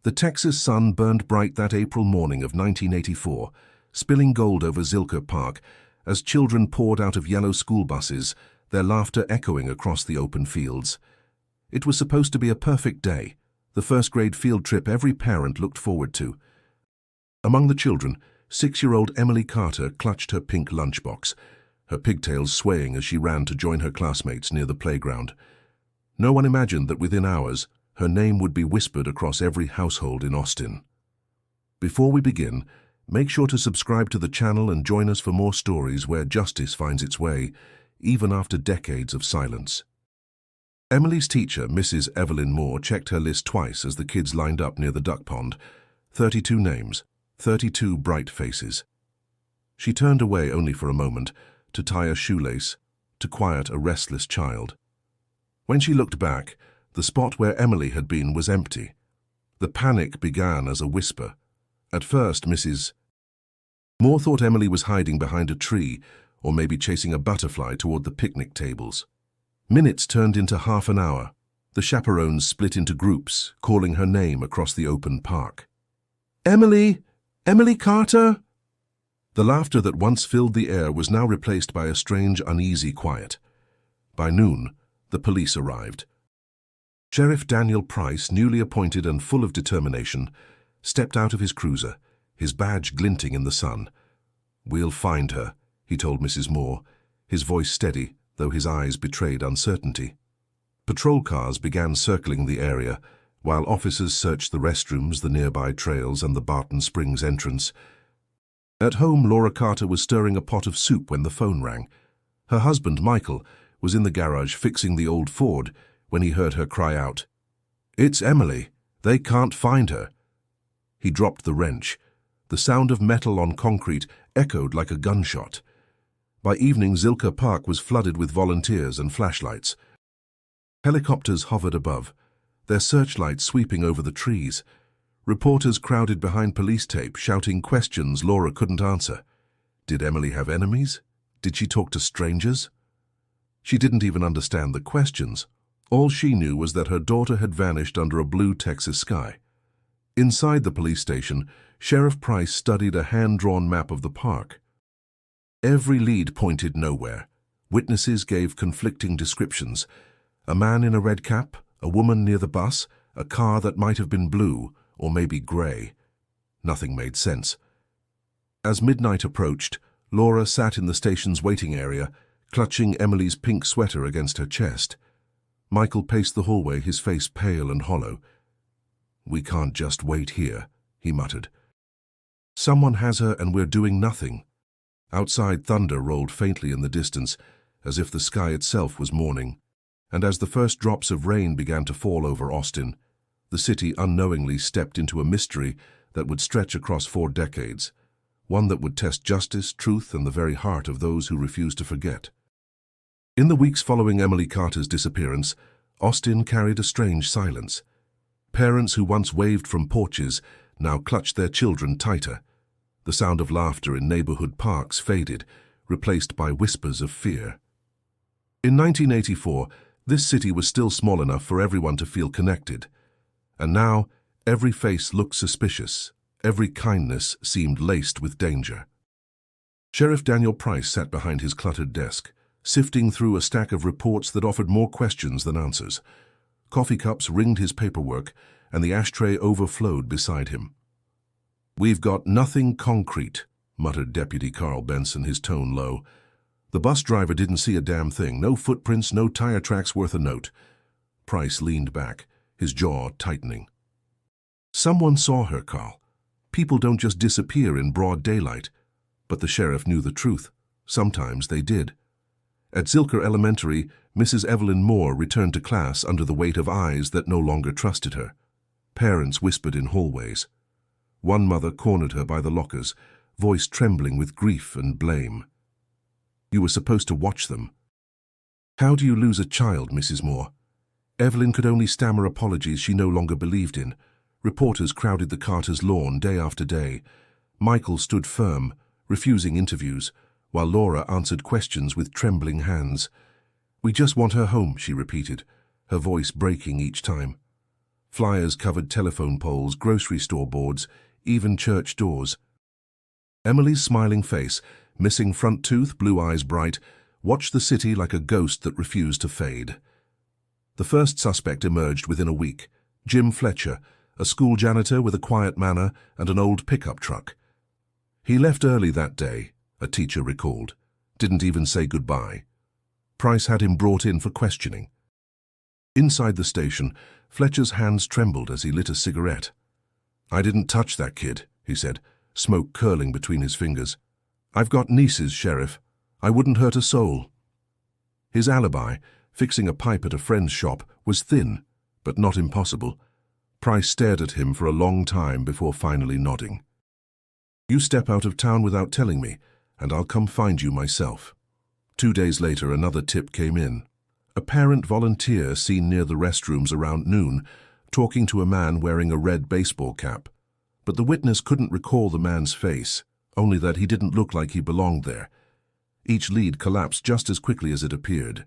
The Texas sun burned bright that April morning of 1984, spilling gold over Zilker Park as children poured out of yellow school buses, their laughter echoing across the open fields. It was supposed to be a perfect day, the first-grade field trip every parent looked forward to. Among the children, 6-year-old Emily Carter clutched her pink lunchbox, her pigtails swaying as she ran to join her classmates near the playground. No one imagined that within hours, her name would be whispered across every household in Austin. Before we begin, make sure to subscribe to the channel and join us for more stories where justice finds its way, even after decades of silence. Emily's teacher, Mrs. Evelyn Moore, checked her list twice as the kids lined up near the duck pond. 32 names, 32 bright faces. She turned away only for a moment, to tie a shoelace, to quiet a restless child. When she looked back, the spot where Emily had been was empty. The panic began as a whisper. At first, Mrs. Moore thought Emily was hiding behind a tree or maybe chasing a butterfly toward the picnic tables. Minutes turned into half an hour. The chaperones split into groups, calling her name across the open park. "Emily! Emily Carter!" The laughter that once filled the air was now replaced by a strange, uneasy quiet. By noon, the police arrived. Sheriff Daniel Price, newly appointed and full of determination, stepped out of his cruiser, his badge glinting in the sun. "We'll find her," he told Mrs. Moore, his voice steady, though his eyes betrayed uncertainty. Patrol cars began circling the area, while officers searched the restrooms, the nearby trails, and the Barton Springs entrance. At home, Laura Carter was stirring a pot of soup when the phone rang. Her husband, Michael, was in the garage fixing the old Ford when he heard her cry out, "It's Emily! They can't find her!" He dropped the wrench. The sound of metal on concrete echoed like a gunshot. By evening, Zilker Park was flooded with volunteers and flashlights. Helicopters hovered above, their searchlights sweeping over the trees. Reporters crowded behind police tape, shouting questions Laura couldn't answer. Did Emily have enemies? Did she talk to strangers? She didn't even understand the questions. All she knew was that her daughter had vanished under a blue Texas sky. Inside the police station, Sheriff Price studied a hand-drawn map of the park. Every lead pointed nowhere. Witnesses gave conflicting descriptions. A man in a red cap, a woman near the bus, a car that might have been blue or maybe gray. Nothing made sense. As midnight approached, Laura sat in the station's waiting area, clutching Emily's pink sweater against her chest. Michael paced the hallway, his face pale and hollow. "We can't just wait here," he muttered. "Someone has her and we're doing nothing." Outside, thunder rolled faintly in the distance, as if the sky itself was mourning. And as the first drops of rain began to fall over Austin, the city unknowingly stepped into a mystery that would stretch across 4 decades, one that would test justice, truth, and the very heart of those who refuse to forget. In the weeks following Emily Carter's disappearance, Austin carried a strange silence. Parents who once waved from porches now clutched their children tighter. The sound of laughter in neighborhood parks faded, replaced by whispers of fear. In 1984, this city was still small enough for everyone to feel connected. And now, every face looked suspicious. Every kindness seemed laced with danger. Sheriff Daniel Price sat behind his cluttered desk, sifting through a stack of reports that offered more questions than answers. Coffee cups ringed his paperwork, and the ashtray overflowed beside him. "We've got nothing concrete," muttered Deputy Carl Benson, his tone low. The bus driver didn't see a damn thing. No footprints, no tire tracks worth a note. Price leaned back, his jaw tightening. "Someone saw her, Carl. People don't just disappear in broad daylight." But the sheriff knew the truth. Sometimes they did. At Zilker Elementary, Mrs. Evelyn Moore returned to class under the weight of eyes that no longer trusted her. Parents whispered in hallways. One mother cornered her by the lockers, voice trembling with grief and blame. "You were supposed to watch them." "How do you lose a child, Mrs. Moore?" Evelyn could only stammer apologies she no longer believed in. Reporters crowded the Carters' lawn day after day. Michael stood firm, refusing interviews, while Laura answered questions with trembling hands. "We just want her home," she repeated, her voice breaking each time. Flyers covered telephone poles, grocery store boards, even church doors. Emily's smiling face, missing front tooth, blue eyes bright, watched the city like a ghost that refused to fade. The first suspect emerged within a week, Jim Fletcher, a school janitor with a quiet manner and an old pickup truck. He left early that day, a teacher recalled, didn't even say goodbye. Price had him brought in for questioning. Inside the station, Fletcher's hands trembled as he lit a cigarette. "I didn't touch that kid," he said, smoke curling between his fingers. "I've got nieces, Sheriff. I wouldn't hurt a soul." His alibi, fixing a pipe at a friend's shop, was thin, but not impossible. Price stared at him for a long time before finally nodding. "You step out of town without telling me, and I'll come find you myself." 2 days later, another tip came in. A parent volunteer seen near the restrooms around noon, talking to a man wearing a red baseball cap. But the witness couldn't recall the man's face, only that he didn't look like he belonged there. Each lead collapsed just as quickly as it appeared.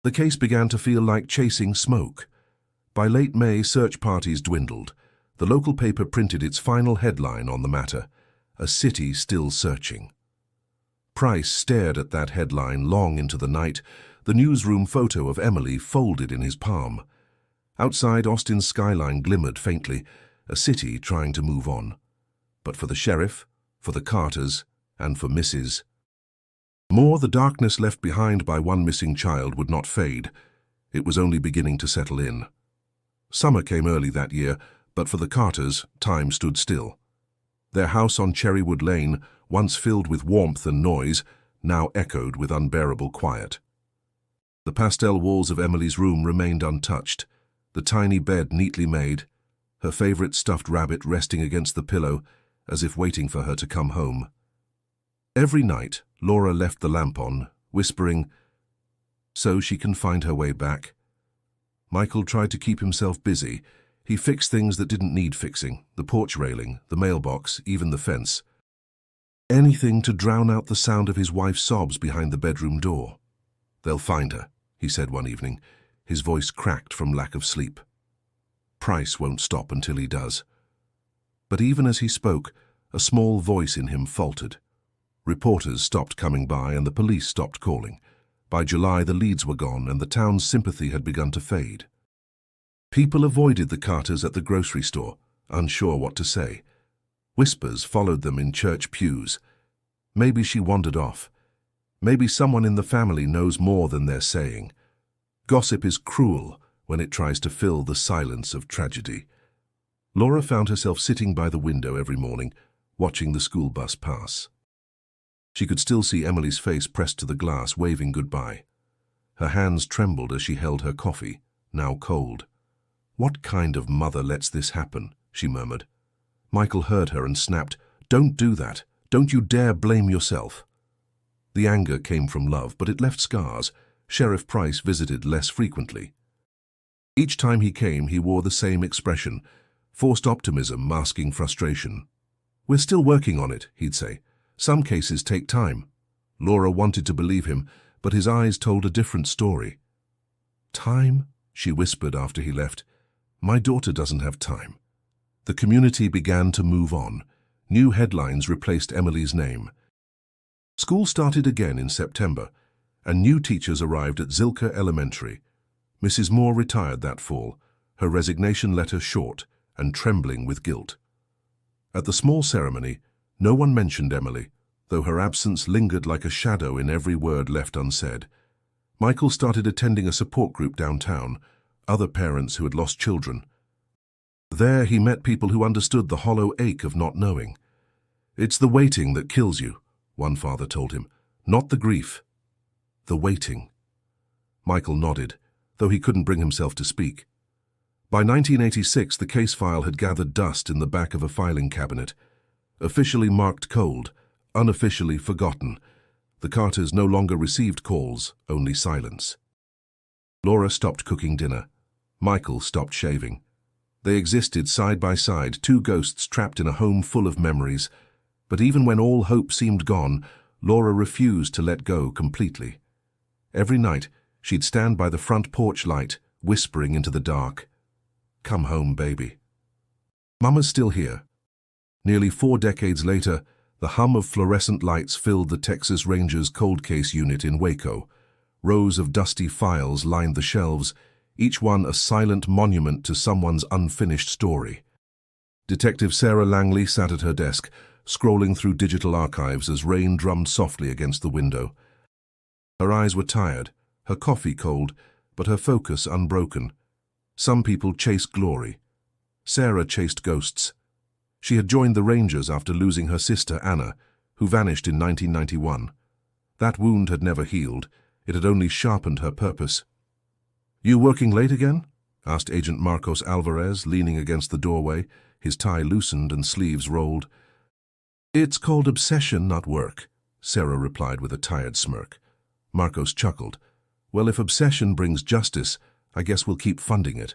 The case began to feel like chasing smoke. By late May, search parties dwindled. The local paper printed its final headline on the matter: "A city still searching." Price stared at that headline long into the night, the newsroom photo of Emily folded in his palm. Outside, Austin's skyline glimmered faintly, a city trying to move on. But for the sheriff, for the Carters, and for Mrs. Moore, the darkness left behind by one missing child would not fade. It was only beginning to settle in. Summer came early that year, but for the Carters, time stood still. Their house on Cherrywood Lane, once filled with warmth and noise, now echoed with unbearable quiet. The pastel walls of Emily's room remained untouched, the tiny bed neatly made, her favorite stuffed rabbit resting against the pillow, as if waiting for her to come home. Every night, Laura left the lamp on, whispering, "So she can find her way back." Michael tried to keep himself busy. He fixed things that didn't need fixing, the porch railing, the mailbox, even the fence. Anything to drown out the sound of his wife's sobs behind the bedroom door. "They'll find her," he said one evening, his voice cracked from lack of sleep. "Price won't stop until he does." But even as he spoke, a small voice in him faltered. Reporters stopped coming by and the police stopped calling. By July, the leads were gone and the town's sympathy had begun to fade. People avoided the Carters at the grocery store, unsure what to say. Whispers followed them in church pews. Maybe she wandered off. Maybe someone in the family knows more than they're saying. Gossip is cruel when it tries to fill the silence of tragedy. Laura found herself sitting by the window every morning, watching the school bus pass. She could still see Emily's face pressed to the glass, waving goodbye. Her hands trembled as she held her coffee, now cold. "What kind of mother lets this happen?" she murmured. Michael heard her and snapped, "Don't do that. Don't you dare blame yourself." The anger came from love, but it left scars. Sheriff Price visited less frequently. Each time he came, he wore the same expression, forced optimism masking frustration. "We're still working on it," he'd say. "Some cases take time." Laura wanted to believe him, but his eyes told a different story. "Time?" she whispered after he left. "My daughter doesn't have time." The community began to move on. New headlines replaced Emily's name. School started again in September, and new teachers arrived at Zilker Elementary. Mrs. Moore retired that fall, her resignation letter short and trembling with guilt. At the small ceremony, no one mentioned Emily, though her absence lingered like a shadow in every word left unsaid. Michael started attending a support group downtown, other parents who had lost children. There he met people who understood the hollow ache of not knowing. "It's the waiting that kills you," one father told him, "not the grief. The waiting." Michael nodded, though he couldn't bring himself to speak. By 1986, the case file had gathered dust in the back of a filing cabinet. Officially marked cold, unofficially forgotten. The Carters no longer received calls, only silence. Laura stopped cooking dinner. Michael stopped shaving. They existed side by side, two ghosts trapped in a home full of memories. But even when all hope seemed gone, Laura refused to let go completely. Every night, she'd stand by the front porch light, whispering into the dark, Come home, baby. Mama's still here. Nearly 4 decades later, the hum of fluorescent lights filled the Texas Rangers cold case unit in Waco. Rows of dusty files lined the shelves, each one a silent monument to someone's unfinished story. Detective Sarah Langley sat at her desk, scrolling through digital archives as rain drummed softly against the window. Her eyes were tired, her coffee cold, but her focus unbroken. Some people chase glory. Sarah chased ghosts. She had joined the Rangers after losing her sister Anna, who vanished in 1991. That wound had never healed. It had only sharpened her purpose. "You working late again?" asked Agent Marcos Alvarez, leaning against the doorway, his tie loosened and sleeves rolled. "It's called obsession, not work," Sarah replied with a tired smirk. Marcos chuckled. "Well, if obsession brings justice, I guess we'll keep funding it."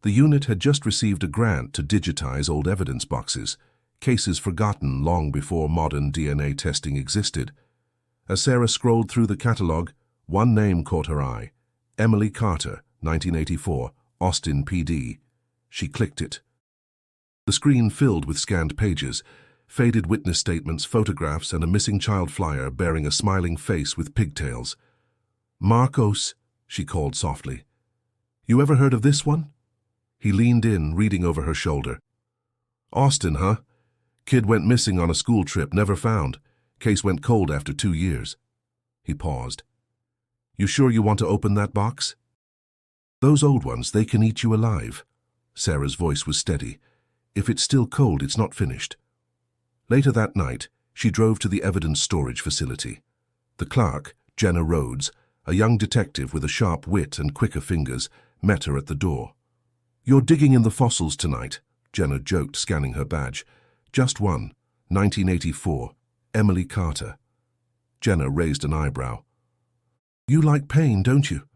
The unit had just received a grant to digitize old evidence boxes, cases forgotten long before modern DNA testing existed. As Sarah scrolled through the catalog, one name caught her eye: Emily Carter, 1984, Austin PD. She clicked it. The screen filled with scanned pages, faded witness statements, photographs, and a missing child flyer bearing a smiling face with pigtails. "Marcos," she called softly. "You ever heard of this one?" He leaned in, reading over her shoulder. "Austin, huh? Kid went missing on a school trip, never found. Case went cold after 2 years. He paused. "You sure you want to open that box?" "Those old ones, they can eat you alive." Sarah's voice was steady. "If it's still cold, it's not finished." Later that night, she drove to the evidence storage facility. The clerk, Jenna Rhodes, a young detective with a sharp wit and quicker fingers, met her at the door. "You're digging in the fossils tonight," Jenna joked, scanning her badge. "Just one, 1984, Emily Carter." Jenna raised an eyebrow. "You like pain, don't you?"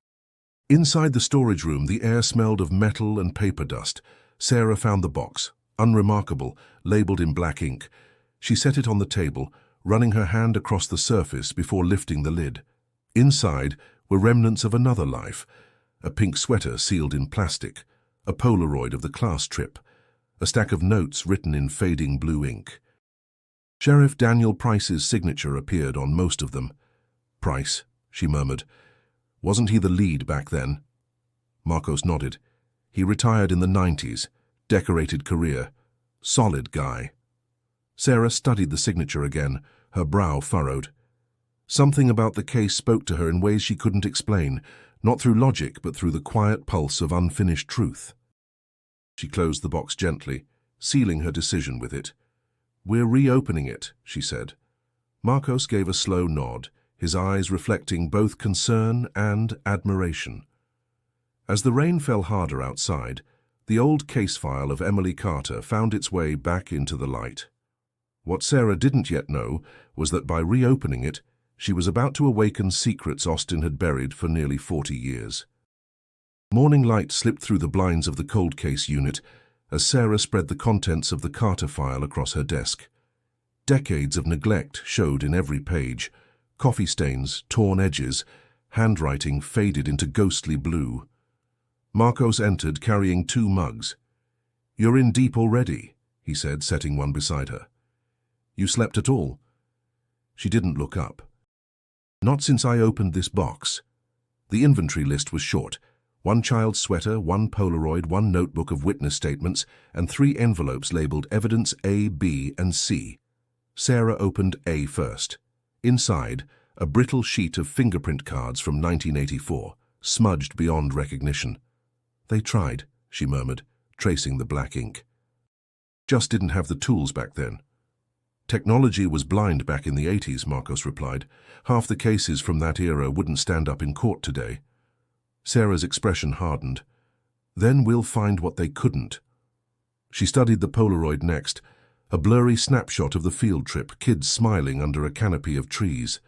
Inside the storage room, the air smelled of metal and paper dust. Sarah found the box, unremarkable, labeled in black ink. She set it on the table, running her hand across the surface before lifting the lid. Inside were remnants of another life: a pink sweater sealed in plastic, a Polaroid of the class trip, a stack of notes written in fading blue ink. Sheriff Daniel Price's signature appeared on most of them. "Price," she murmured. "Wasn't he the lead back then?" Marcos nodded. "He retired in the 90s, decorated career, solid guy." Sarah studied the signature again, her brow furrowed. Something about the case spoke to her in ways she couldn't explain, not through logic but through the quiet pulse of unfinished truth. She closed the box gently, sealing her decision with it. "We're reopening it," she said. Marcos gave a slow nod, his eyes reflecting both concern and admiration. As the rain fell harder outside, the old case file of Emily Carter found its way back into the light. What Sarah didn't yet know was that by reopening it, she was about to awaken secrets Austin had buried for nearly 40 years. Morning light slipped through the blinds of the cold case unit as Sarah spread the contents of the Carter file across her desk. Decades of neglect showed in every page: coffee stains, torn edges, handwriting faded into ghostly blue. Marcos entered carrying 2 mugs. "You're in deep already," he said, setting one beside her. "You slept at all?" She didn't look up. "Not since I opened this box." The inventory list was short: 1 child's sweater, 1 Polaroid, 1 notebook of witness statements, and 3 envelopes labeled Evidence A, B, and C. Sarah opened A first. Inside, a brittle sheet of fingerprint cards from 1984, smudged beyond recognition. "They tried," she murmured, tracing the black ink. "Just didn't have the tools back then." "Technology was blind back in the 80s, Marcos replied. "Half the cases from that era wouldn't stand up in court today." Sarah's expression hardened. "Then we'll find what they couldn't." She studied the Polaroid next, a blurry snapshot of the field trip, kids smiling under a canopy of trees.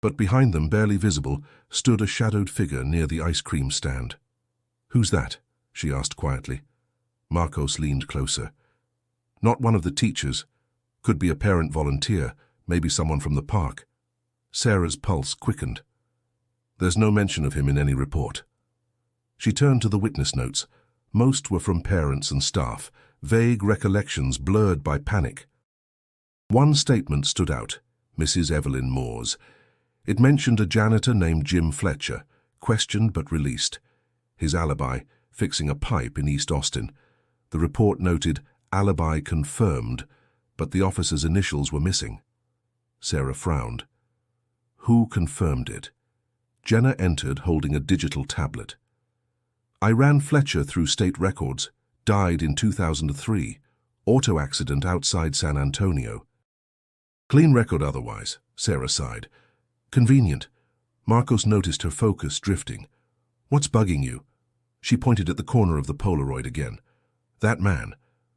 But behind them, barely visible, stood a shadowed figure near the ice cream stand. "Who's that?" she asked quietly. Marcos leaned closer. "Not one of the teachers. Could be a parent volunteer, maybe someone from the park." Sarah's pulse quickened. "There's no mention of him in any report." She turned to the witness notes. Most were from parents and staff, vague recollections blurred by panic. One statement stood out, Mrs. Evelyn Moore's. It mentioned a janitor named Jim Fletcher, questioned but released. His alibi, fixing a pipe in East Austin. The report noted, alibi confirmed, but the officer's initials were missing. Sarah frowned. Who confirmed it? Jenna entered holding a digital tablet. I ran Fletcher through state records. Died in 2003. Auto accident outside San Antonio. Clean record otherwise, Sarah sighed. Convenient. Marcos noticed her focus drifting. What's bugging you? She pointed at the corner of the Polaroid again. That man.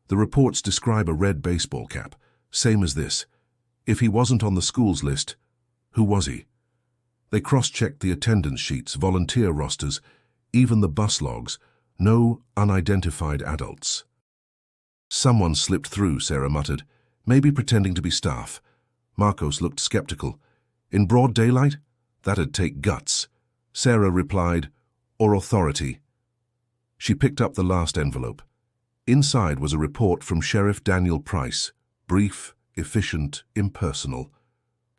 The reports describe a red baseball cap, same as this. If he wasn't on the school's list, who was he? They cross-checked the attendance sheets, volunteer rosters, even the bus logs. No unidentified adults. Someone slipped through, Sarah muttered, maybe pretending to be staff. Marcos looked skeptical. In broad daylight? That'd take guts. Sarah replied, or authority. She picked up the last envelope. Inside was a report from Sheriff Daniel Price, brief, efficient, impersonal.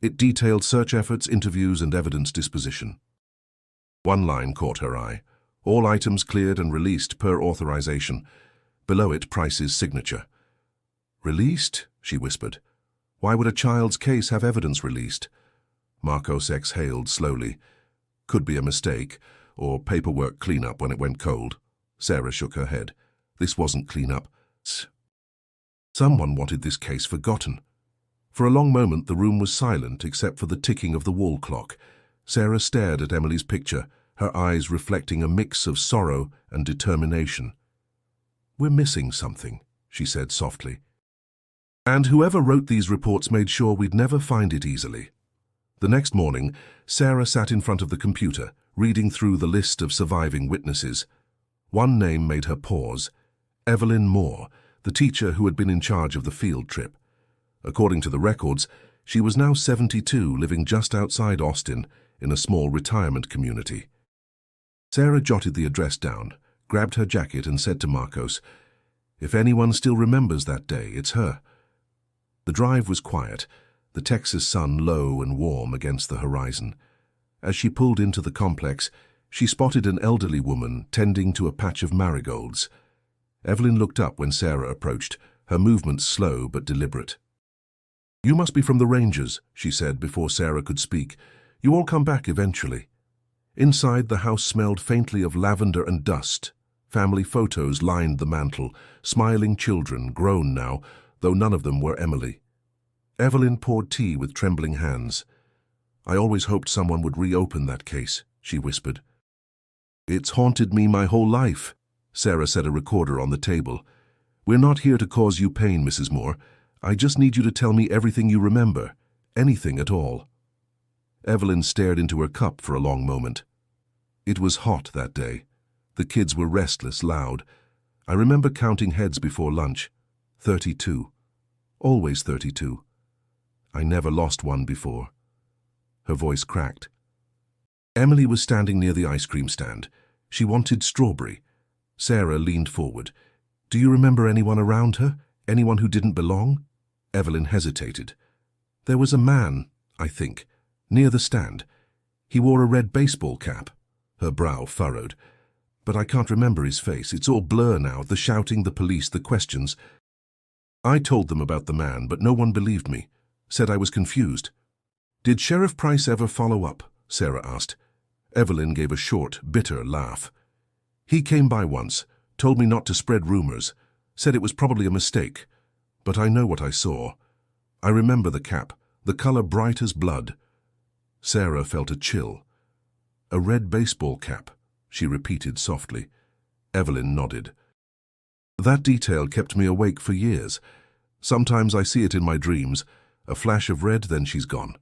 It detailed search efforts, interviews, and evidence disposition. One line caught her eye. All items cleared and released per authorization. Below it, Price's signature. Released? She whispered. Why would a child's case have evidence released? Marcos exhaled slowly. Could be a mistake, or paperwork cleanup when it went cold. Sarah shook her head. This wasn't cleanup. Someone wanted this case forgotten. For a long moment the room was silent except for the ticking of the wall clock. Sarah stared at Emily's picture, her eyes reflecting a mix of sorrow and determination. We're missing something, she said softly. And whoever wrote these reports made sure we'd never find it easily. The next morning, Sarah sat in front of the computer, reading through the list of surviving witnesses. One name made her pause. Evelyn Moore, the teacher who had been in charge of the field trip. According to the records, she was now 72, living just outside Austin, in a small retirement community. Sarah jotted the address down, grabbed her jacket and said to Marcos, if anyone still remembers that day, it's her. The drive was quiet, the Texas sun low and warm against the horizon. As she pulled into the complex, she spotted an elderly woman tending to a patch of marigolds. Evelyn looked up when Sarah approached, her movements slow but deliberate. You must be from the Rangers, she said before Sarah could speak. You all come back eventually. Inside, the house smelled faintly of lavender and dust. Family photos lined the mantel, smiling children, grown now, though none of them were Emily. Evelyn poured tea with trembling hands. I always hoped someone would reopen that case, she whispered. It's haunted me my whole life. Sarah set a recorder on the table. We're not here to cause you pain, Mrs. Moore. I just need you to tell me everything you remember. Anything at all. Evelyn stared into her cup for a long moment. It was hot that day. The kids were restless, loud. I remember counting heads before lunch. 32. Always 32. I never lost one before. Her voice cracked. Emily was standing near the ice cream stand. She wanted strawberry. Sarah leaned forward. Do you remember anyone around her? Anyone who didn't belong? Evelyn hesitated. There was a man, I think, near the stand. He wore a red baseball cap. Her brow furrowed. But I can't remember his face. It's all blur now, the shouting, the police, the questions. I told them about the man, but no one believed me. Said I was confused. Did Sheriff Price ever follow up? Sarah asked. Evelyn gave a short, bitter laugh. He came by once, told me not to spread rumors, said it was probably a mistake. But I know what I saw. I remember the cap, the color bright as blood. Sarah felt a chill. A red baseball cap, she repeated softly. Evelyn nodded. That detail kept me awake for years. Sometimes I see it in my dreams, a flash of red, then she's gone.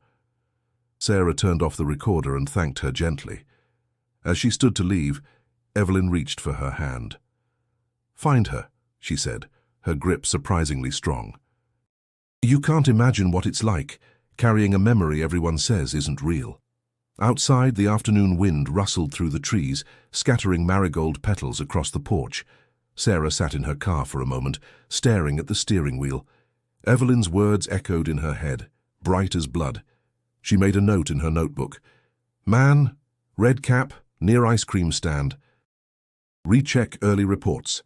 Sarah turned off the recorder and thanked her gently. As she stood to leave, Evelyn reached for her hand. Find her, she said, her grip surprisingly strong. You can't imagine what it's like, carrying a memory everyone says isn't real. Outside, the afternoon wind rustled through the trees, scattering marigold petals across the porch. Sarah sat in her car for a moment, staring at the steering wheel. Evelyn's words echoed in her head, bright as blood. She made a note in her notebook. Man, red cap, near ice cream stand. Recheck early reports.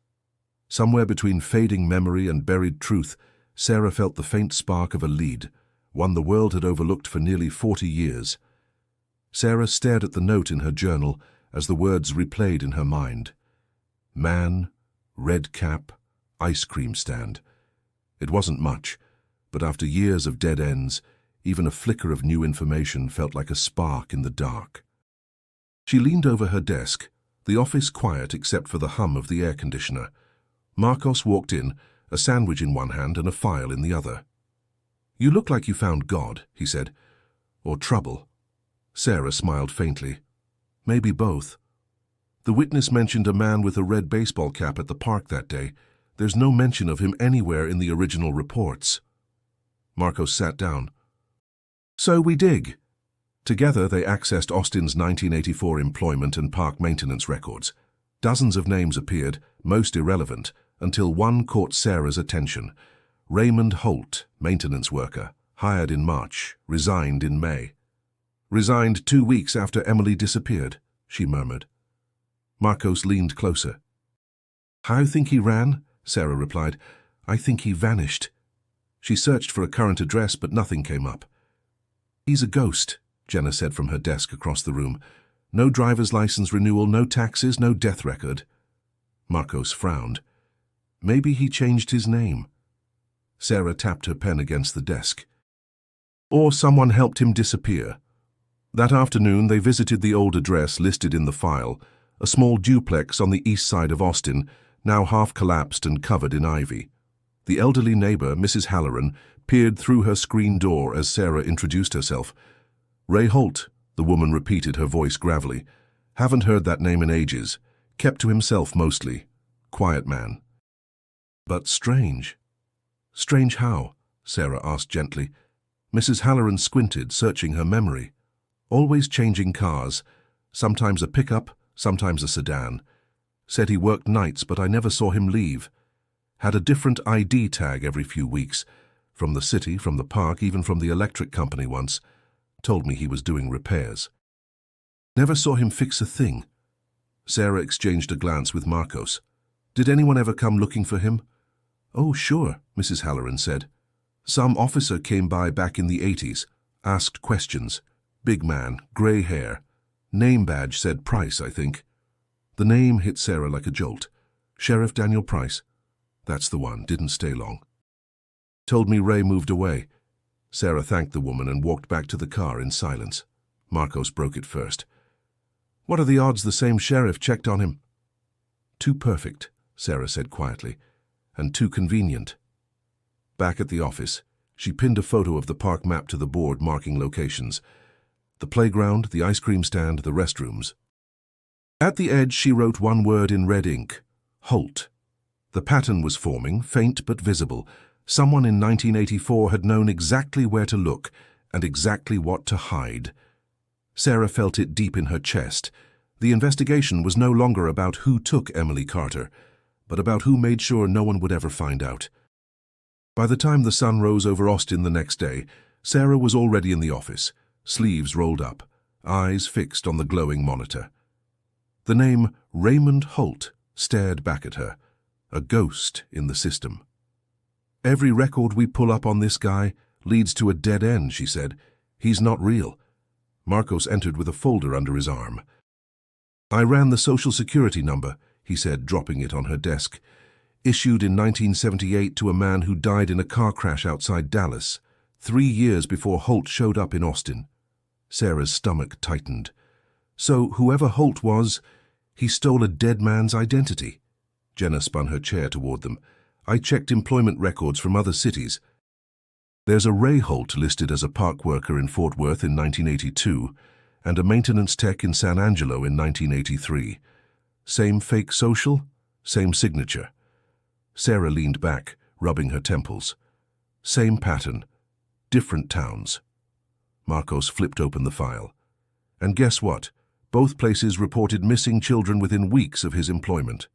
Somewhere between fading memory and buried truth, Sarah felt the faint spark of a lead, one the world had overlooked for nearly 40 years. Sarah stared at the note in her journal as the words replayed in her mind. Man, red cap, ice cream stand. It wasn't much, but after years of dead ends, even a flicker of new information felt like a spark in the dark. She leaned over her desk, the office quiet except for the hum of the air conditioner. Marcos walked in, a sandwich in one hand and a file in the other. "You look like you found God," he said. "Or trouble." Sarah smiled faintly. "Maybe both. The witness mentioned a man with a red baseball cap at the park that day. There's no mention of him anywhere in the original reports." Marcos sat down. "So we dig." Together they accessed Austin's 1984 employment and park maintenance records. Dozens of names appeared, most irrelevant, until one caught Sarah's attention. Raymond Holt, maintenance worker, hired in March, resigned in May. "Resigned 2 weeks after Emily disappeared," she murmured. Marcos leaned closer. "I think he ran," Sarah replied. "I think he vanished." She searched for a current address, but nothing came up. "He's a ghost," Jenna said from her desk across the room. "No driver's license renewal, no taxes, no death record." Marcos frowned. "Maybe he changed his name." Sarah tapped her pen against the desk. "Or someone helped him disappear." That afternoon they visited the old address listed in the file, a small duplex on the east side of Austin, now half collapsed and covered in ivy. The elderly neighbor, Mrs. Halloran, peered through her screen door as Sarah introduced herself. "Ray Holt," the woman repeated, her voice gravelly. "Haven't heard that name in ages. Kept to himself mostly. Quiet man." "But strange." "Strange how?" Sarah asked gently. Mrs. Halloran squinted, searching her memory. "Always changing cars. Sometimes a pickup, sometimes a sedan. Said he worked nights, but I never saw him leave. Had a different ID tag every few weeks. From the city, from the park, even from the electric company once. Told me he was doing repairs. Never saw him fix a thing." Sarah exchanged a glance with Marcos. "Did anyone ever come looking for him?" "Oh, sure," Mrs. Halloran said. "Some officer came by back in the 80s, asked questions. Big man, grey hair. Name badge said Price, I think." The name hit Sarah like a jolt. "Sheriff Daniel Price." "That's the one, didn't stay long." "Told me Ray moved away." Sarah thanked the woman and walked back to the car in silence. Marcos broke it first. "What are the odds the same sheriff checked on him?" "Too perfect," Sarah said quietly, "and too convenient." Back at the office, she pinned a photo of the park map to the board marking locations. The playground, the ice cream stand, the restrooms. At the edge she wrote one word in red ink: Holt. The pattern was forming, faint but visible. Someone in 1984 had known exactly where to look and exactly what to hide. Sarah felt it deep in her chest. The investigation was no longer about who took Emily Carter, but about who made sure no one would ever find out. By the time the sun rose over Austin the next day, Sarah was already in the office, sleeves rolled up, eyes fixed on the glowing monitor. The name Raymond Holt stared back at her, a ghost in the system. "Every record we pull up on this guy leads to a dead end," she said. "He's not real." Marcos entered with a folder under his arm. "I ran the Social Security number," he said, dropping it on her desk. "Issued in 1978 to a man who died in a car crash outside Dallas, 3 years before Holt showed up in Austin." Sarah's stomach tightened. "So whoever Holt was, he stole a dead man's identity." Jenna spun her chair toward them. "I checked employment records from other cities. There's a Ray Holt listed as a park worker in Fort Worth in 1982 and a maintenance tech in San Angelo in 1983. Same fake social, same signature." Sarah leaned back, rubbing her temples. "Same pattern, different towns." Marcos flipped open the file. "And guess what? Both places reported missing children within weeks of his employment."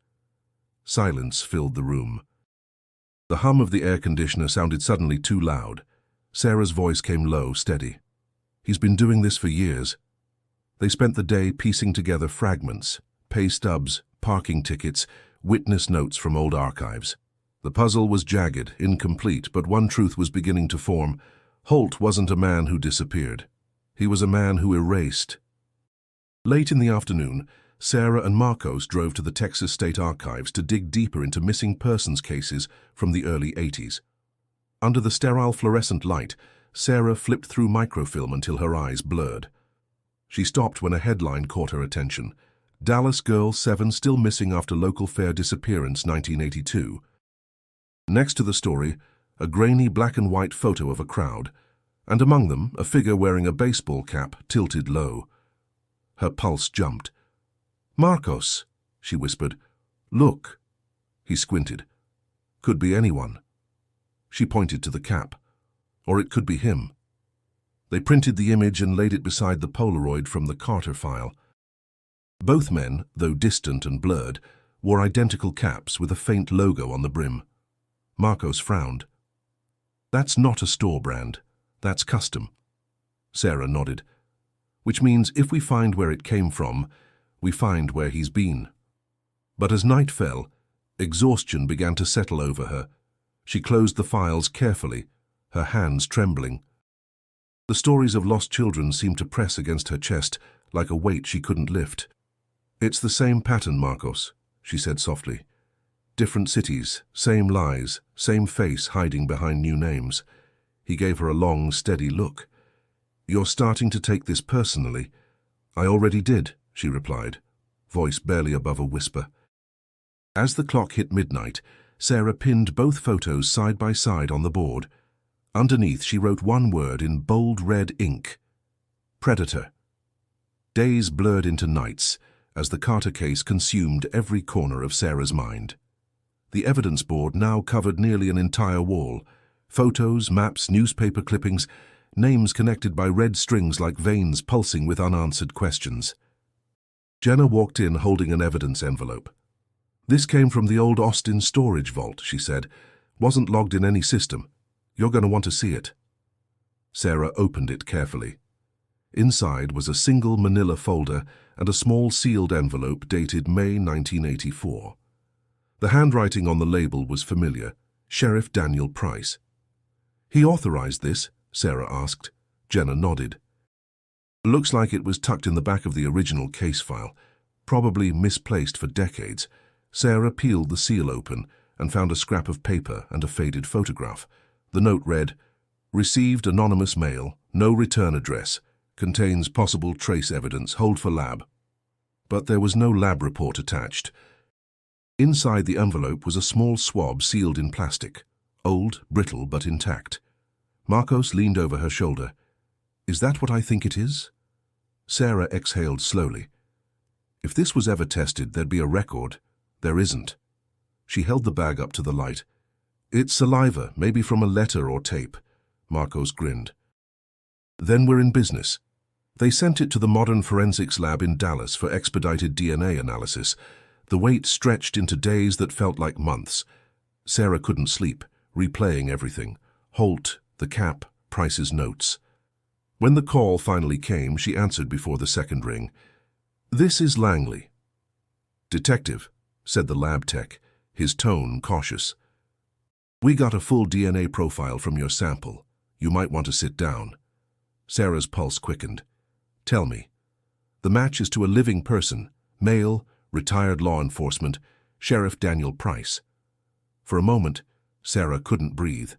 Silence filled the room. The hum of the air conditioner sounded suddenly too loud. Sarah's voice came low, steady. He's been doing this for years. They spent the day piecing together fragments, pay stubs, parking tickets, witness notes from old archives. The puzzle was jagged, incomplete, but one truth was beginning to form. Holt wasn't a man who disappeared. He was a man who erased. Late in the afternoon, Sarah and Marcos drove to the Texas State Archives to dig deeper into missing persons cases from the early 80s. Under the sterile fluorescent light, Sarah flipped through microfilm until her eyes blurred. She stopped when a headline caught her attention. Dallas Girl 7 still missing after local fair disappearance 1982. Next to the story, a grainy black and white photo of a crowd, and among them a figure wearing a baseball cap tilted low. Her pulse jumped. "Marcos," she whispered. "Look." He squinted. "Could be anyone." She pointed to the cap. "Or it could be him." They printed the image and laid it beside the Polaroid from the Carter file. Both men, though distant and blurred, wore identical caps with a faint logo on the brim. Marcos frowned. "That's not a store brand. That's custom." Sarah nodded. "Which means if we find where it came from, we find where he's been." But as night fell, exhaustion began to settle over her. She closed the files carefully, her hands trembling. The stories of lost children seemed to press against her chest like a weight she couldn't lift. "It's the same pattern, Marcos," she said softly. "Different cities, same lies, same face hiding behind new names." He gave her a long, steady look. "You're starting to take this personally." "I already did," she replied, voice barely above a whisper. As the clock hit midnight, Sarah pinned both photos side by side on the board. Underneath, she wrote one word in bold red ink: Predator. Days blurred into nights as the Carter case consumed every corner of Sarah's mind. The evidence board now covered nearly an entire wall. Photos, maps, newspaper clippings, names connected by red strings like veins pulsing with unanswered questions. Jenna walked in holding an evidence envelope. "This came from the old Austin storage vault," she said. "Wasn't logged in any system. You're going to want to see it." Sarah opened it carefully. Inside was a single manila folder and a small sealed envelope dated May 1984. The handwriting on the label was familiar: Sheriff Daniel Price. "He authorized this?" Sarah asked. Jenna nodded. "Looks like it was tucked in the back of the original case file, probably misplaced for decades." Sarah peeled the seal open and found a scrap of paper and a faded photograph. The note read, "Received anonymous mail, no return address, contains possible trace evidence, hold for lab." But there was no lab report attached. Inside the envelope was a small swab sealed in plastic, old, brittle, but intact. Marcos leaned over her shoulder. "Is that what I think it is?" Sarah exhaled slowly. "If this was ever tested, there'd be a record. There isn't." She held the bag up to the light. "It's saliva, maybe from a letter or tape." Marcos grinned. "Then we're in business." They sent it to the Modern Forensics Lab in Dallas for expedited DNA analysis. The wait stretched into days that felt like months. Sarah couldn't sleep, replaying everything. Holt, the cap, Price's notes. When the call finally came, she answered before the second ring. "This is Langley." "Detective," said the lab tech, his tone cautious. "We got a full DNA profile from your sample. You might want to sit down." Sarah's pulse quickened. "Tell me." "The match is to a living person, male, retired law enforcement, Sheriff Daniel Price." For a moment, Sarah couldn't breathe.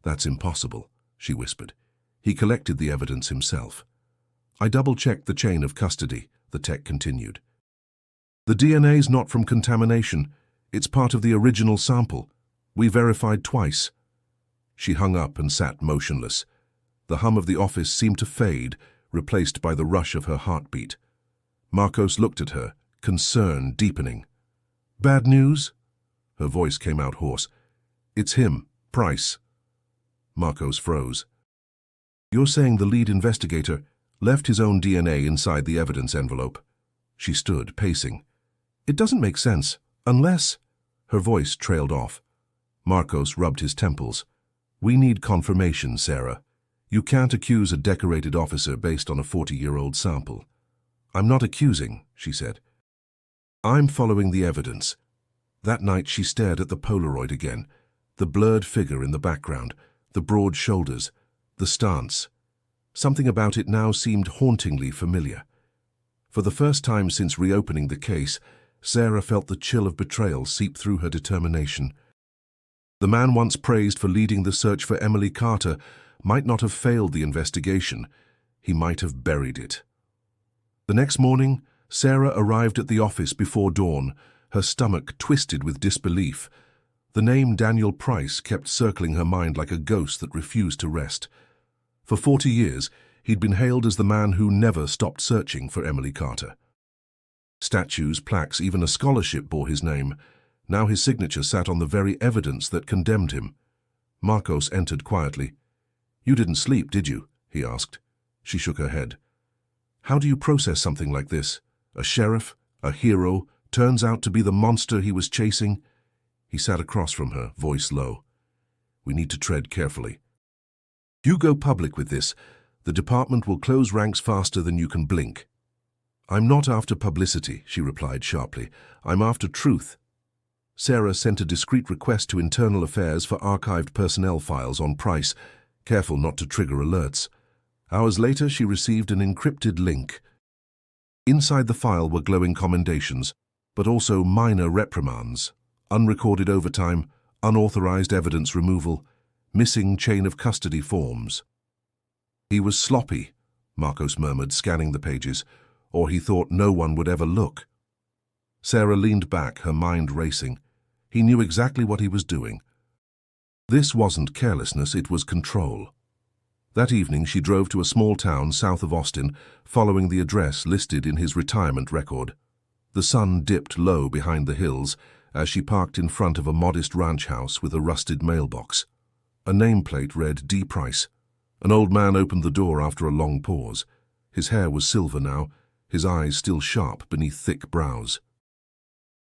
"That's impossible," she whispered. "He collected the evidence himself." "I double-checked the chain of custody," the tech continued. "The DNA's not from contamination. It's part of the original sample. We verified twice." She hung up and sat motionless. The hum of the office seemed to fade, replaced by the rush of her heartbeat. Marcos looked at her, concern deepening. "Bad news?" Her voice came out hoarse. "It's him, Price." Marcos froze. "You're saying the lead investigator left his own DNA inside the evidence envelope?" She stood, pacing. "It doesn't make sense, unless..." Her voice trailed off. Marcos rubbed his temples. "We need confirmation, Sarah. You can't accuse a decorated officer based on a 40-year-old sample." "I'm not accusing," she said. "I'm following the evidence." That night she stared at the Polaroid again, the blurred figure in the background, the broad shoulders, the stance. Something about it now seemed hauntingly familiar. For the first time since reopening the case, Sarah felt the chill of betrayal seep through her determination. The man once praised for leading the search for Emily Carter might not have failed the investigation. He might have buried it. The next morning, Sarah arrived at the office before dawn, her stomach twisted with disbelief. The name Daniel Price kept circling her mind like a ghost that refused to rest. For 40 years, he'd been hailed as the man who never stopped searching for Emily Carter. Statues, plaques, even a scholarship bore his name. Now his signature sat on the very evidence that condemned him. Marcos entered quietly. "You didn't sleep, did you?" he asked. She shook her head. "How do you process something like this? A sheriff, a hero, turns out to be the monster he was chasing?" He sat across from her, voice low. "We need to tread carefully. You go public with this, the department will close ranks faster than you can blink." "I'm not after publicity," she replied sharply. "I'm after truth." Sarah sent a discreet request to Internal Affairs for archived personnel files on Price, careful not to trigger alerts. Hours later, she received an encrypted link. Inside the file were glowing commendations, but also minor reprimands, unrecorded overtime, unauthorized evidence removal, missing chain of custody forms. "He was sloppy," Marcos murmured, scanning the pages, "or he thought no one would ever look." Sarah leaned back, her mind racing. He knew exactly what he was doing. This wasn't carelessness, it was control. That evening she drove to a small town south of Austin, following the address listed in his retirement record. The sun dipped low behind the hills as she parked in front of a modest ranch house with a rusted mailbox. A nameplate read D. Price. An old man opened the door after a long pause. His hair was silver now, his eyes still sharp beneath thick brows.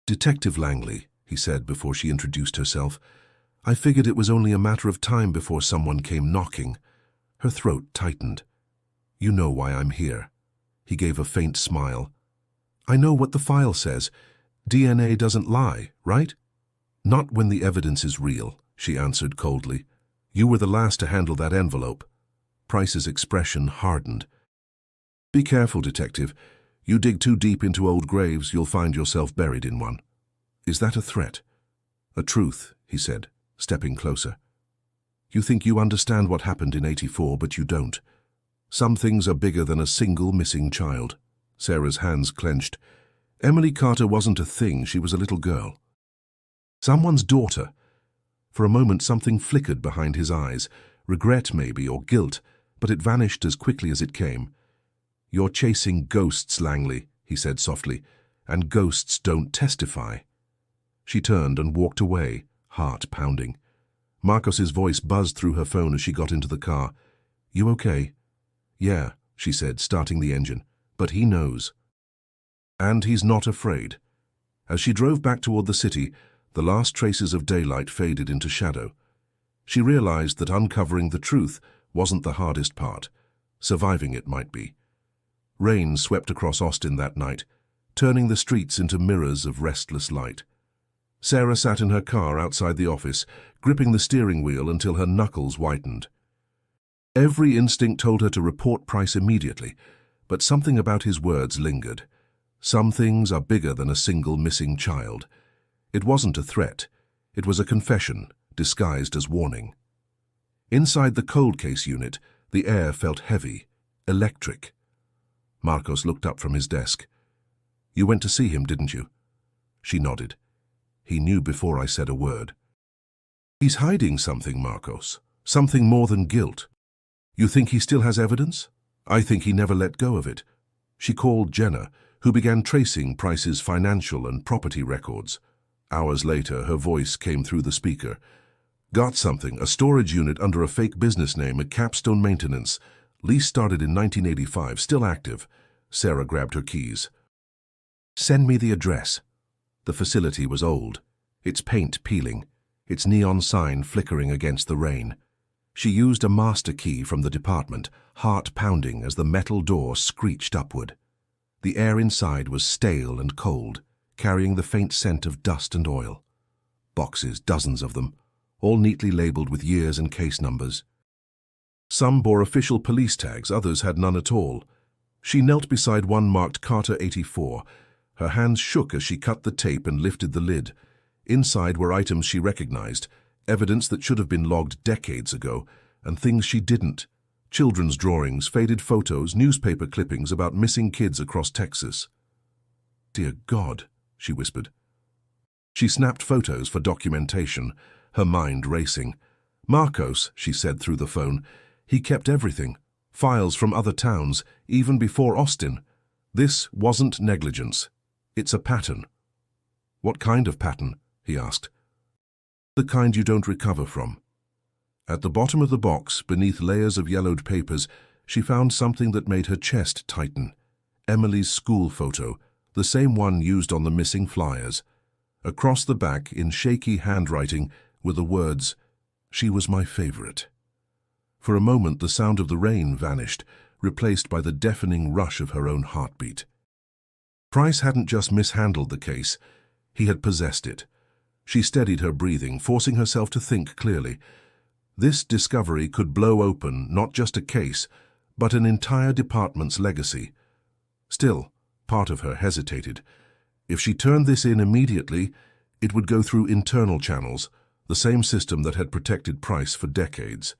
"Detective Langley," he said before she introduced herself. "I figured it was only a matter of time before someone came knocking." Her throat tightened. "You know why I'm here." He gave a faint smile. "I know what the file says. DNA doesn't lie, right?" "Not when the evidence is real," she answered coldly. "You were the last to handle that envelope." Price's expression hardened. "Be careful, Detective. You dig too deep into old graves, you'll find yourself buried in one." "Is that a threat?" "A truth," he said, stepping closer. "You think you understand what happened in '84, but you don't. Some things are bigger than a single missing child." Sarah's hands clenched. Emily Carter wasn't a thing, she was a little girl. Someone's daughter. For a moment something flickered behind his eyes, regret maybe, or guilt, but it vanished as quickly as it came. "You're chasing ghosts, Langley," he said softly, "and ghosts don't testify." She turned and walked away, heart pounding. Marcos's voice buzzed through her phone as she got into the car. "You okay?" "Yeah," she said, starting the engine, "but he knows. And he's not afraid." As she drove back toward the city, the last traces of daylight faded into shadow. She realized that uncovering the truth wasn't the hardest part. Surviving it might be. Rain swept across Austin that night, turning the streets into mirrors of restless light. Sarah sat in her car outside the office, gripping the steering wheel until her knuckles whitened. Every instinct told her to report Price immediately, but something about his words lingered. Some things are bigger than a single missing child. It wasn't a threat. It was a confession, disguised as warning. Inside the cold case unit, the air felt heavy, electric. Marcos looked up from his desk. "You went to see him, didn't you?" She nodded. "He knew before I said a word." "He's hiding something, Marcos. Something more than guilt. You think he still has evidence? I think he never let go of it." She called Jenna, who began tracing Price's financial and property records. Hours later, her voice came through the speaker. "Got something, a storage unit under a fake business name at Capstone Maintenance. Lease started in 1985, still active." Sarah grabbed her keys. "Send me the address." The facility was old. its paint peeling, its neon sign flickering against the rain. She used a master key from the department, heart pounding as the metal door screeched upward. The air inside was stale and cold, carrying the faint scent of dust and oil. Boxes, dozens of them, all neatly labeled with years and case numbers. Some bore official police tags, others had none at all. She knelt beside one marked Carter 84. Her hands shook as she cut the tape and lifted the lid. Inside were items she recognized, evidence that should have been logged decades ago, and things she didn't. Children's drawings, faded photos, newspaper clippings about missing kids across Texas. "Dear God," she whispered. She snapped photos for documentation, her mind racing. "Marcos," she said through the phone. "He kept everything. Files from other towns, even before Austin. This wasn't negligence. It's a pattern." "What kind of pattern?" he asked. "The kind you don't recover from." At the bottom of the box, beneath layers of yellowed papers, she found something that made her chest tighten. Emily's school photo, the same one used on the missing flyers. Across the back, in shaky handwriting, were the words, "She was my favorite." For a moment, the sound of the rain vanished, replaced by the deafening rush of her own heartbeat. Price hadn't just mishandled the case, he had possessed it. She steadied her breathing, forcing herself to think clearly. This discovery could blow open not just a case, but an entire department's legacy. Still, part of her hesitated. If she turned this in immediately, it would go through internal channels, the same system that had protected Price for decades.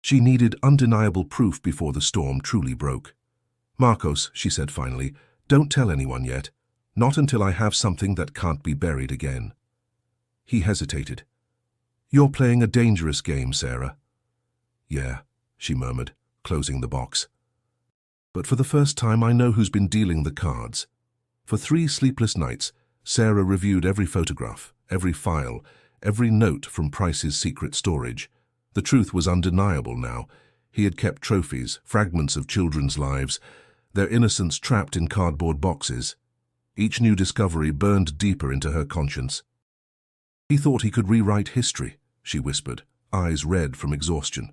She needed undeniable proof before the storm truly broke. "Marcos," she said finally, "don't tell anyone yet. Not until I have something that can't be buried again." He hesitated. "You're playing a dangerous game, Sarah." "Yeah," she murmured, closing the box. "But for the first time I know who's been dealing the cards." For 3 sleepless nights, Sarah reviewed every photograph, every file, every note from Price's secret storage. The truth was undeniable now. He had kept trophies, fragments of children's lives, their innocence trapped in cardboard boxes. Each new discovery burned deeper into her conscience. "He thought he could rewrite history," she whispered, eyes red from exhaustion.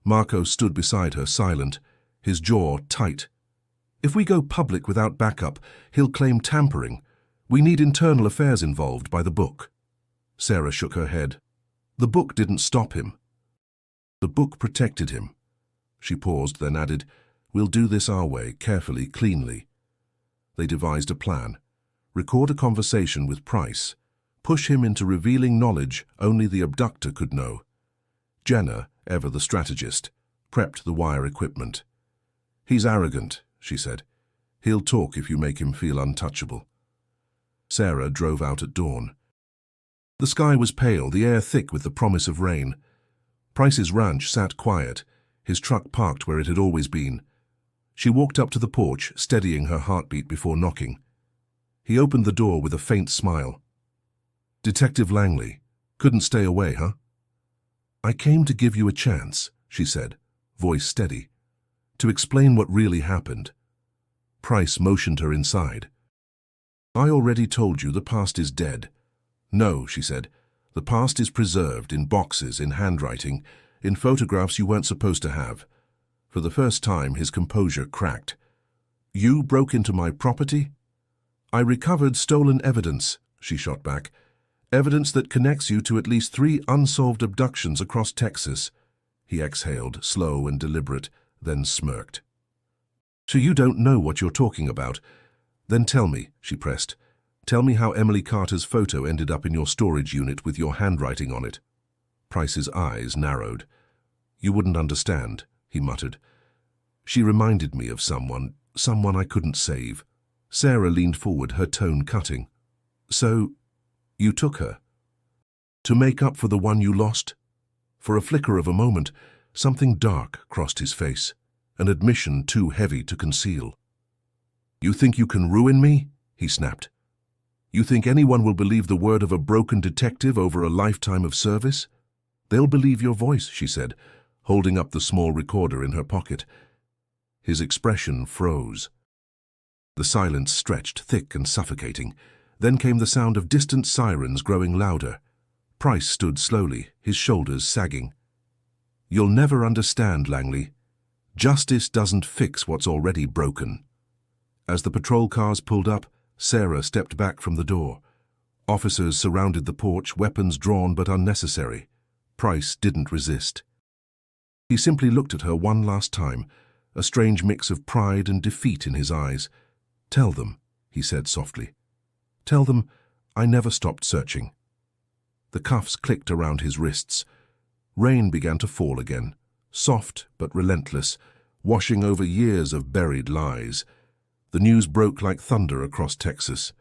Marco stood beside her, silent, his jaw tight. "If we go public without backup, he'll claim tampering. We need internal affairs involved by the book." Sarah shook her head. "The book didn't stop him. The book protected him." She paused, then added, "We'll do this our way, carefully, cleanly." They devised a plan. Record a conversation with Price. Push him into revealing knowledge only the abductor could know. Jenna, ever the strategist, prepped the wire equipment. "He's arrogant," she said. "He'll talk if you make him feel untouchable." Sarah drove out at dawn. The sky was pale, the air thick with the promise of rain. Price's ranch sat quiet, his truck parked where it had always been. She walked up to the porch, steadying her heartbeat before knocking. He opened the door with a faint smile. "Detective Langley, couldn't stay away, huh?" "I came to give you a chance," she said, voice steady, "to explain what really happened." Price motioned her inside. "I already told you the past is dead." "No," she said. "The past is preserved in boxes, in handwriting, in photographs you weren't supposed to have." For the first time, his composure cracked. "You broke into my property?" "I recovered stolen evidence," she shot back. "Evidence that connects you to at least 3 unsolved abductions across Texas." He exhaled, slow and deliberate, then smirked. "So you don't know what you're talking about? Then tell me," she pressed. "Tell me how Emily Carter's photo ended up in your storage unit with your handwriting on it." Price's eyes narrowed. "You wouldn't understand," he muttered. "She reminded me of someone I couldn't save." Sarah leaned forward, her tone cutting. "So, you took her? To make up for the one you lost?" For a flicker of a moment, something dark crossed his face, an admission too heavy to conceal. "You think you can ruin me?" he snapped. "You think anyone will believe the word of a broken detective over a lifetime of service?" "They'll believe your voice," she said, holding up the small recorder in her pocket. His expression froze. The silence stretched, thick and suffocating. Then came the sound of distant sirens growing louder. Price stood slowly, his shoulders sagging. "You'll never understand, Langley. Justice doesn't fix what's already broken." As the patrol cars pulled up, Sarah stepped back from the door. Officers surrounded the porch, weapons drawn but unnecessary. Price didn't resist. He simply looked at her one last time, a strange mix of pride and defeat in his eyes. "Tell them," he said softly. "Tell them I never stopped searching." The cuffs clicked around his wrists. Rain began to fall again, soft but relentless, washing over years of buried lies. The news broke like thunder across Texas.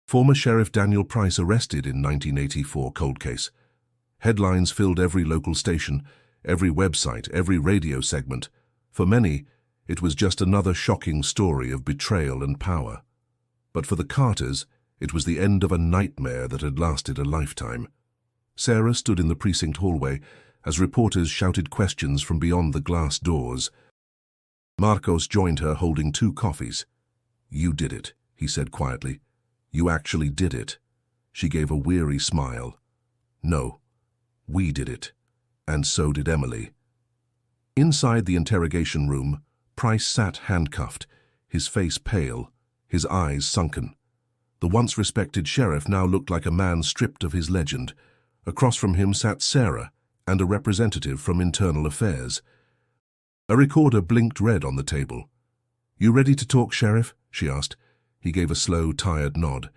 Former Sheriff Daniel Price arrested in 1984 cold case. Headlines filled every local station, every website, every radio segment. For many, it was just another shocking story of betrayal and power. But for the Carters, it was the end of a nightmare that had lasted a lifetime. Sarah stood in the precinct hallway as reporters shouted questions from beyond the glass doors. Marcos joined her holding 2 coffees. "You did it," he said quietly. "You actually did it." She gave a weary smile. "No, we did it. And so did Emily." Inside the interrogation room, Price sat handcuffed, his face pale, his eyes sunken. The once respected sheriff now looked like a man stripped of his legend. Across from him sat Sarah and a representative from Internal Affairs. A recorder blinked red on the table. "You ready to talk, Sheriff?" she asked. He gave a slow, tired nod.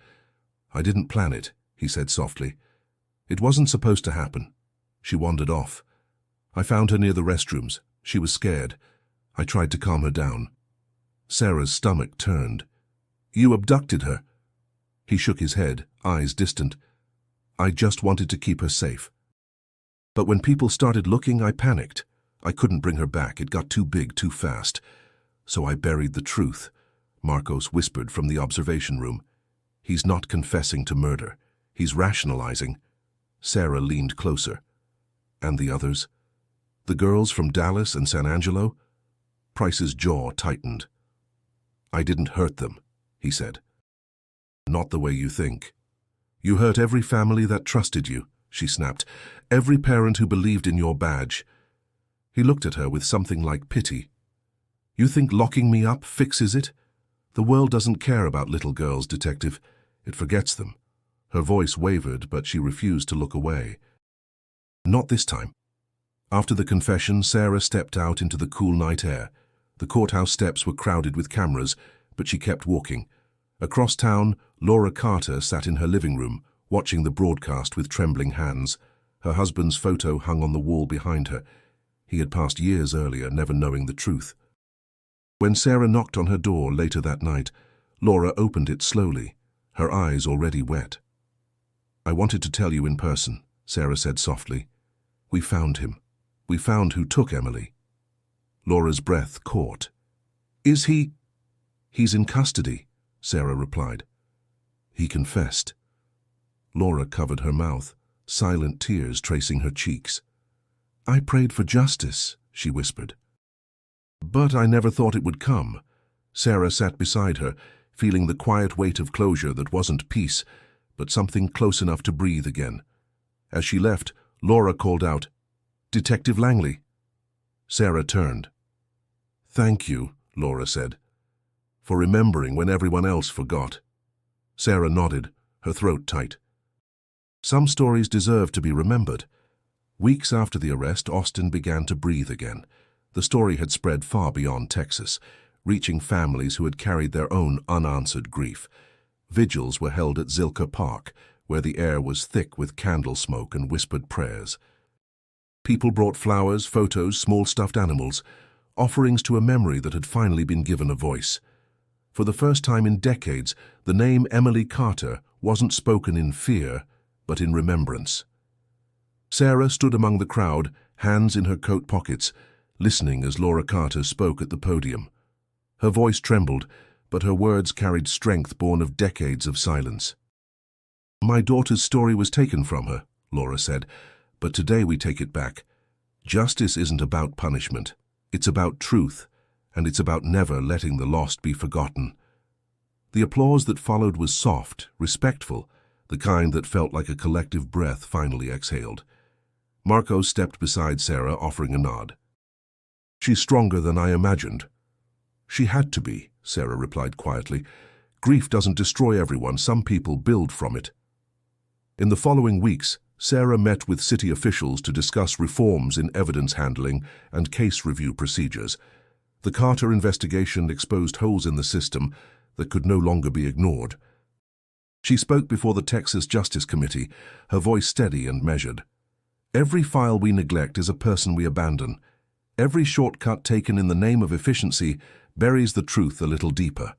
"I didn't plan it," he said softly. "It wasn't supposed to happen." She wandered off. "I found her near the restrooms. She was scared. I tried to calm her down." Sarah's stomach turned. "You abducted her?" He shook his head, eyes distant. "I just wanted to keep her safe. But when people started looking, I panicked. I couldn't bring her back. It got too big, too fast. So I buried the truth," Marcos whispered from the observation room. "He's not confessing to murder. He's rationalizing." Sarah leaned closer. "And the others? The girls from Dallas and San Angelo?" Price's jaw tightened. "I didn't hurt them," he said. "Not the way you think. You hurt every family that trusted you," she snapped. "Every parent who believed in your badge." He looked at her with something like pity. "You think locking me up fixes it? The world doesn't care about little girls, Detective. It forgets them." Her voice wavered, but she refused to look away. "Not this time." After the confession, Sarah stepped out into the cool night air. The courthouse steps were crowded with cameras, but she kept walking. Across town, Laura Carter sat in her living room, watching the broadcast with trembling hands. Her husband's photo hung on the wall behind her. He had passed years earlier, never knowing the truth. When Sarah knocked on her door later that night, Laura opened it slowly, her eyes already wet. "I wanted to tell you in person," Sarah said softly. "We found him. We found who took Emily." Laura's breath caught. "Is he—" "He's in custody," Sarah replied. "He confessed." Laura covered her mouth, silent tears tracing her cheeks. "I prayed for justice," she whispered. "But I never thought it would come." Sarah sat beside her, feeling the quiet weight of closure that wasn't peace, but something close enough to breathe again. As she left, Laura called out, "Detective Langley." Sarah turned. "Thank you," Laura said, "for remembering when everyone else forgot." Sarah nodded, her throat tight. Some stories deserve to be remembered. Weeks after the arrest, Austin began to breathe again. The story had spread far beyond Texas, reaching families who had carried their own unanswered grief. Vigils were held at Zilker Park, where the air was thick with candle smoke and whispered prayers. People brought flowers, photos, small stuffed animals, offerings to a memory that had finally been given a voice. For the first time in decades, the name Emily Carter wasn't spoken in fear, but in remembrance. Sarah stood among the crowd, hands in her coat pockets, listening as Laura Carter spoke at the podium. Her voice trembled, but her words carried strength born of decades of silence. "My daughter's story was taken from her," Laura said, "but today we take it back. Justice isn't about punishment. It's about truth, and it's about never letting the lost be forgotten." The applause that followed was soft, respectful, the kind that felt like a collective breath finally exhaled. Marco stepped beside Sarah, offering a nod. "She's stronger than I imagined." "She had to be," Sarah replied quietly. "Grief doesn't destroy everyone. Some people build from it." In the following weeks, Sarah met with city officials to discuss reforms in evidence handling and case review procedures. The Carter investigation exposed holes in the system that could no longer be ignored. She spoke before the Texas Justice Committee, her voice steady and measured. "Every file we neglect is a person we abandon. Every shortcut taken in the name of efficiency buries the truth a little deeper.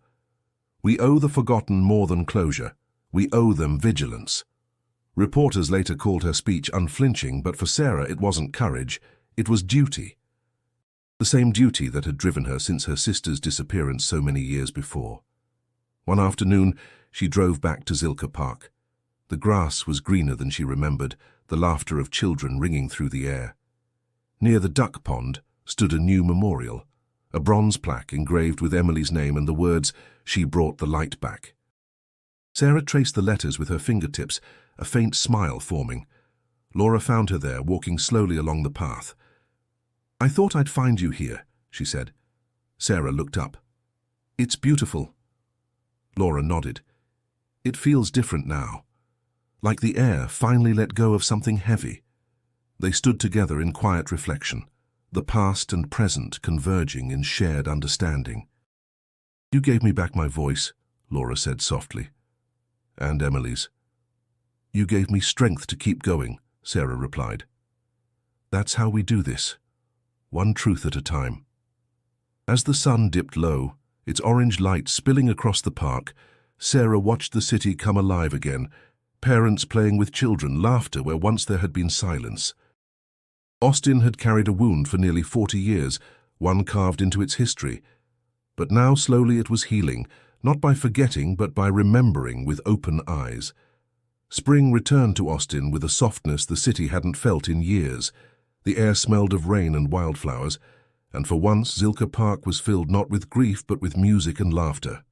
We owe the forgotten more than closure. We owe them vigilance." Reporters later called her speech unflinching, but for Sarah it wasn't courage, it was duty. The same duty that had driven her since her sister's disappearance so many years before. One afternoon, she drove back to Zilker Park. The grass was greener than she remembered, the laughter of children ringing through the air. Near the duck pond stood a new memorial, a bronze plaque engraved with Emily's name and the words, "She brought the light back." Sarah traced the letters with her fingertips, a faint smile forming. Laura found her there, walking slowly along the path. "I thought I'd find you here," she said. Sarah looked up. "It's beautiful." Laura nodded. "It feels different now. Like the air finally let go of something heavy." They stood together in quiet reflection, the past and present converging in shared understanding. "You gave me back my voice," Laura said softly. "And Emily's." "You gave me strength to keep going," Sarah replied. "That's how we do this, one truth at a time." As the sun dipped low, its orange light spilling across the park, Sarah watched the city come alive again, parents playing with children, laughter where once there had been silence. Austin had carried a wound for nearly 40 years, one carved into its history. But now slowly it was healing, not by forgetting but by remembering with open eyes. Spring returned to Austin with a softness the city hadn't felt in years. The air smelled of rain and wildflowers, and for once Zilker Park was filled not with grief but with music and laughter.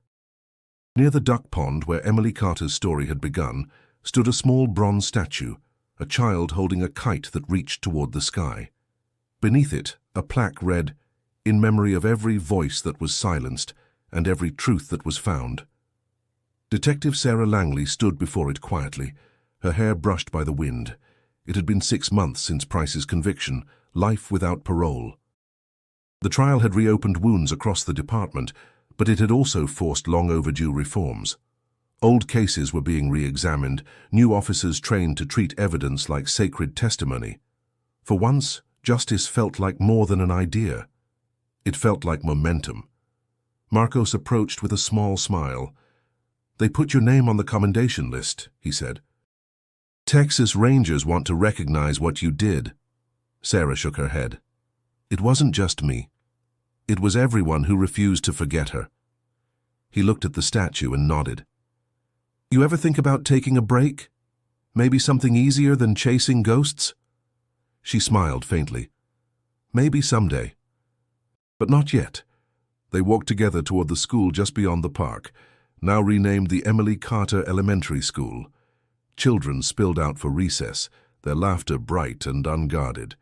Near the duck pond where Emily Carter's story had begun stood a small bronze statue, a child holding a kite that reached toward the sky. Beneath it, a plaque read, "In memory of every voice that was silenced and every truth that was found." Detective Sarah Langley stood before it quietly, her hair brushed by the wind. It had been 6 months since Price's conviction, life without parole. The trial had reopened wounds across the department, but it had also forced long overdue reforms. Old cases were being re-examined, new officers trained to treat evidence like sacred testimony. For once, justice felt like more than an idea. It felt like momentum. Marcos approached with a small smile. "They put your name on the commendation list," he said. "Texas Rangers want to recognize what you did." Sarah shook her head. "It wasn't just me. It was everyone who refused to forget her." He looked at the statue and nodded. "You ever think about taking a break? Maybe something easier than chasing ghosts?" She smiled faintly. "Maybe someday. But not yet." They walked together toward the school just beyond the park, now renamed the Emily Carter Elementary School. Children spilled out for recess, their laughter bright and unguarded.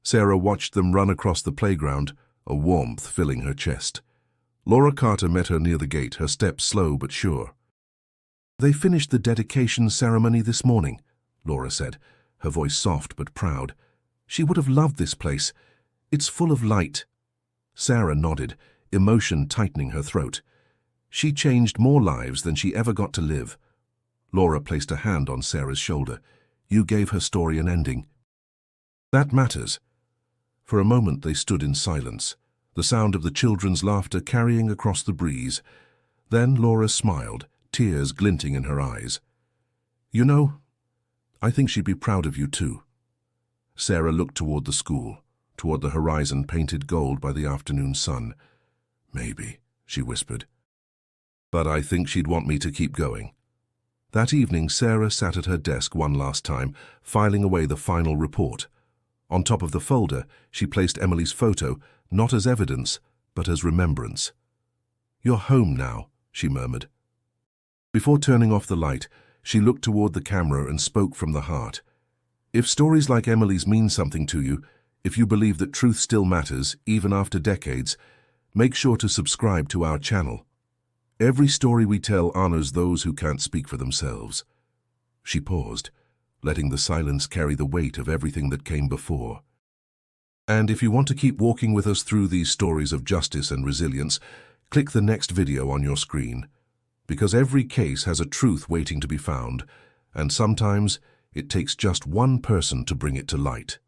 Sarah watched them run across the playground, a warmth filling her chest. Laura Carter met her near the gate, her steps slow but sure. "They finished the dedication ceremony this morning," Laura said, her voice soft but proud. "She would have loved this place. It's full of light." Sarah nodded, emotion tightening her throat. She changed more lives than she ever got to live. Laura placed a hand on Sarah's shoulder. "You gave her story an ending. That matters." For a moment they stood in silence, the sound of the children's laughter carrying across the breeze. Then Laura smiled, tears glinting in her eyes. "You know, I think she'd be proud of you too." Sarah looked toward the school, toward the horizon painted gold by the afternoon sun. "Maybe," she whispered. "But I think she'd want me to keep going." That evening, Sarah sat at her desk one last time, filing away the final report. On top of the folder, she placed Emily's photo, not as evidence, but as remembrance. "You're home now," she murmured. Before turning off the light, she looked toward the camera and spoke from the heart. If stories like Emily's mean something to you, if you believe that truth still matters, even after decades, make sure to subscribe to our channel. Every story we tell honors those who can't speak for themselves. She paused, letting the silence carry the weight of everything that came before. And if you want to keep walking with us through these stories of justice and resilience, click the next video on your screen. Because every case has a truth waiting to be found, and sometimes it takes just one person to bring it to light.